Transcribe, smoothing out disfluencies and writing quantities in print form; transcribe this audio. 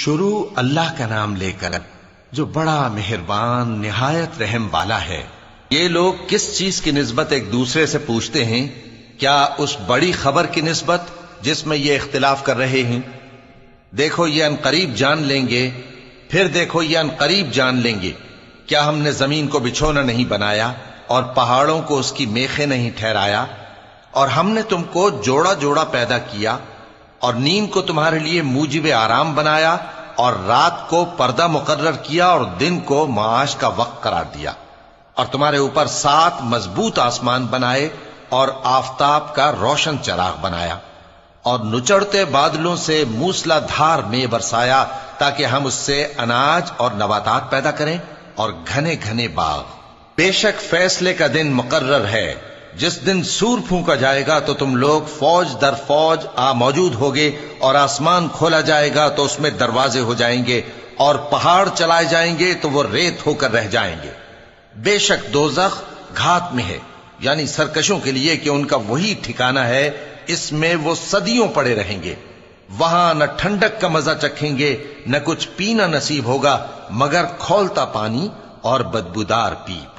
شروع اللہ کا نام لے کر جو بڑا مہربان نہایت رحم والا ہے۔ یہ لوگ کس چیز کی نسبت ایک دوسرے سے پوچھتے ہیں؟ کیا اس بڑی خبر کی نسبت جس میں یہ اختلاف کر رہے ہیں؟ دیکھو یہ انقریب جان لیں گے، پھر دیکھو یہ انقریب جان لیں گے۔ کیا ہم نے زمین کو بچھونا نہیں بنایا اور پہاڑوں کو اس کی میخیں نہیں ٹھہرایا؟ اور ہم نے تم کو جوڑا جوڑا پیدا کیا اور نیند کو تمہارے لیے موجب آرام بنایا اور رات کو پردہ مقرر کیا اور دن کو معاش کا وقت قرار دیا، اور تمہارے اوپر 7 مضبوط آسمان بنائے اور آفتاب کا روشن چراغ بنایا، اور نچڑتے بادلوں سے موسلا دھار میں برسایا تاکہ ہم اس سے اناج اور نباتات پیدا کریں اور گھنے گھنے باغ۔ بے شک فیصلے کا دن مقرر ہے، جس دن سور پھونکا جائے گا تو تم لوگ فوج در فوج موجود ہوگے، اور آسمان کھولا جائے گا تو اس میں دروازے ہو جائیں گے، اور پہاڑ چلائے جائیں گے تو وہ ریت ہو کر رہ جائیں گے۔ بے شک دوزخ گھات میں ہے، یعنی سرکشوں کے لیے کہ ان کا وہی ٹھکانہ ہے، اس میں وہ صدیوں پڑے رہیں گے۔ وہاں نہ ٹھنڈک کا مزہ چکھیں گے، نہ کچھ پینا نصیب ہوگا مگر کھولتا پانی اور بدبودار پیپ۔